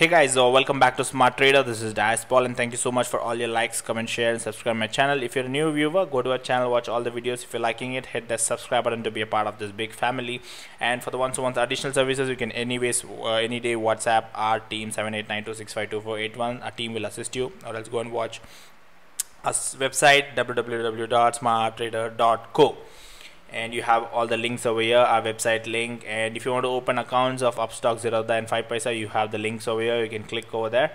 Hey guys, welcome back to Smart Trader. This is Dias Paul, and thank you so much for all your likes, comment, share, and subscribe my channel. If you're a new viewer, go to our channel, watch all the videos. If you're liking it, hit the subscribe button to be a part of this big family. And for the ones who want additional services, you can anyways any day WhatsApp our team 7892652481. Our team will assist you, or else go and watch our website www.smarttrader.co. and you have all the links over here, our website link. And if you want to open accounts of Upstox, Zerodha and 5paisa, you have the links over here. You can click over there.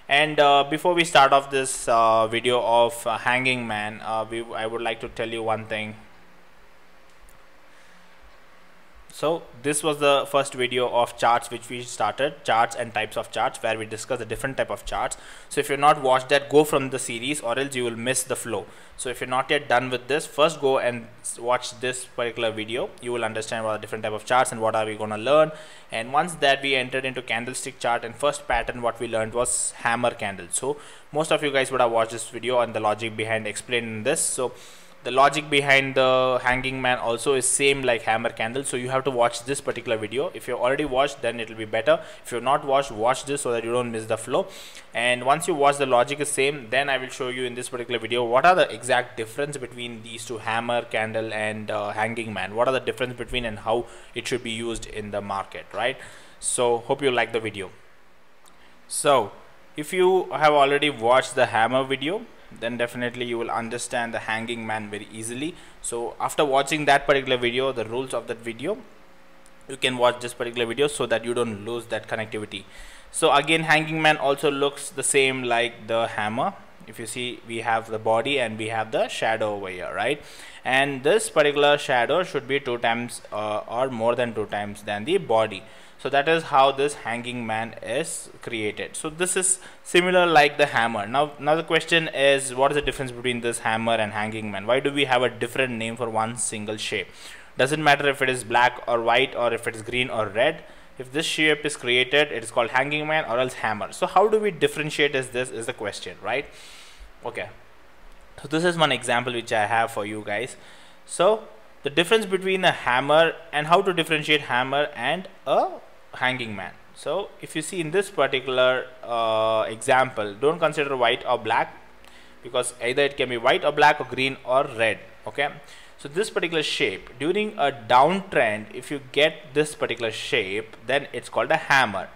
And before we start off this video of Hanging Man, I would like to tell you one thing. So this was the first video of charts which we started, charts and types of charts, where we discuss the different type of charts. So if you're not watched that, go from the series, or else you will miss the flow. So if you're not yet done with this, first go and watch this particular video. You will understand what are different type of charts and what are we going to learn. And once that, we entered into candlestick chart, and first pattern what we learned was hammer candle. So most of you guys would have watched this video and the logic behind explaining this. So the logic behind the Hanging Man also is same like hammer candle. So you have to watch this particular video. If you already watched, then it will be better. If you're not watched, watch this so that you don't miss the flow. And once you watch, the logic is same, then I will show you in this particular video what are the exact difference between these two, hammer candle and Hanging Man. What are the difference between and how it should be used in the market, right? So hope you like the video. So if you have already watched the hammer video, then definitely you will understand the Hanging Man very easily. So after watching that particular video, the rules of that video, you can watch this particular video so that you don't lose that connectivity. So again, Hanging Man also looks the same like the hammer. If you see, we have the body and we have the shadow over here, right? And this particular shadow should be 2 times or more than 2 times than the body. So that is how this Hanging Man is created. So this is similar like the hammer. Now the question is, what is the difference between this hammer and Hanging Man? Why do we have a different name for one single shape? Doesn't matter if it is black or white, or if it is green or red. If this shape is created, it is called Hanging Man or else hammer. So how do we differentiate this is the question, right? Okay. So this is one example which I have for you guys. So the difference between a hammer and how to differentiate hammer and a Hanging Man. So if you see in this particular example, don't consider white or black, because either it can be white or black or green or red. Okay. So this particular shape, during a downtrend, if you get this particular shape, then it's called a hammer.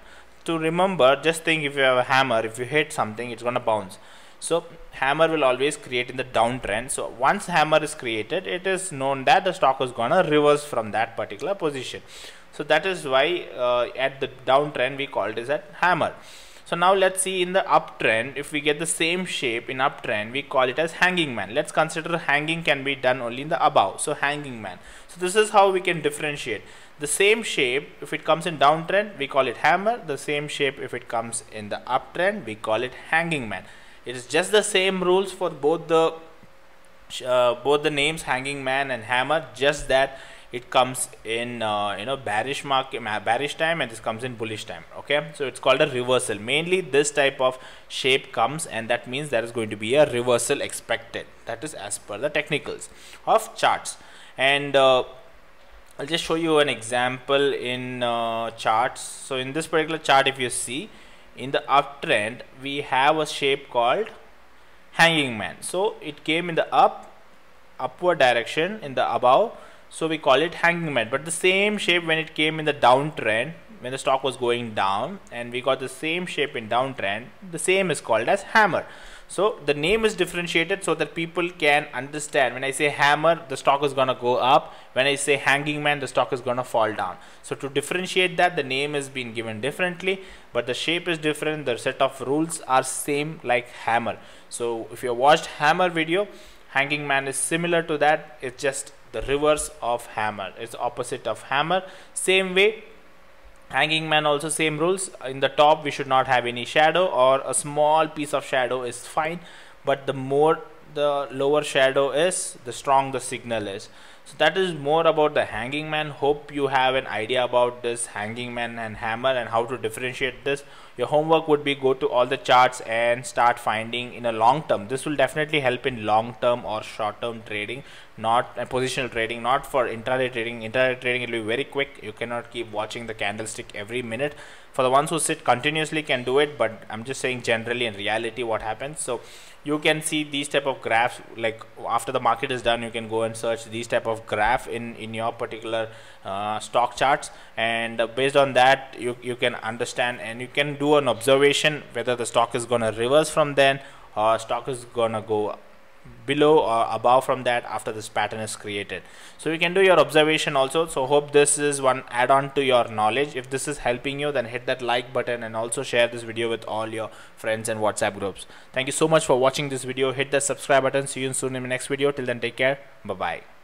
To remember, just think, if you have a hammer, if you hit something, it's gonna bounce. So hammer will always create in the downtrend. So once hammer is created, it is known that the stock is gonna reverse from that particular position. So that is why at the downtrend we call it as a hammer. So now let's see in the uptrend, if we get the same shape in uptrend, we call it as Hanging Man. Let's consider hanging can be done only in the above. So Hanging Man. So this is how we can differentiate. The same shape, if it comes in downtrend, we call it hammer. The same shape, if it comes in the uptrend, we call it Hanging Man. It is just the same rules for both the names, Hanging Man and hammer, just that it comes in bearish time, and this comes in bullish time. Okay, so it's called a reversal. Mainly this type of shape comes, and that means there is going to be a reversal expected. That is as per the technicals of charts. And I'll just show you an example in charts. So in this particular chart, if you see, in the uptrend we have a shape called Hanging Man. So it came in the upward direction in the above, so we call it Hanging Man. But the same shape when it came in the downtrend, when the stock was going down, and we got the same shape in downtrend, the same is called as hammer. So the name is differentiated so that people can understand. When I say hammer, the stock is gonna go up. When I say Hanging Man, the stock is gonna fall down. So to differentiate that, the name is being given differently, but the shape is different. The set of rules are same like hammer. So if you watched hammer video, Hanging Man is similar to that. It's just the reverse of hammer. It's opposite of hammer. Same way, Hanging Man also same rules. In the top we should not have any shadow, or a small piece of shadow is fine, but the more the lower shadow is, the strong the signal is. So that is more about the Hanging Man. Hope you have an idea about this Hanging Man and hammer and how to differentiate this. Your homework would be go to all the charts and start finding in a long term. This will definitely help in long term or short term trading, not positional trading, not for intraday trading. Intraday trading, it will be very quick. You cannot keep watching the candlestick every minute. For the ones who sit continuously can do it, but I'm just saying generally in reality what happens. So you can see these type of graphs, like after the market is done, you can go and search these type of graph in your particular stock charts, and based on that you can understand and you can do an observation whether the stock is gonna reverse from then, or stock is gonna go below or above from that after this pattern is created. So you can do your observation also. So hope this is one add-on to your knowledge. If this is helping you, then hit that like button and also share this video with all your friends and WhatsApp groups. Thank you so much for watching this video. Hit the subscribe button. See you soon in the next video. Till then, take care. Bye bye.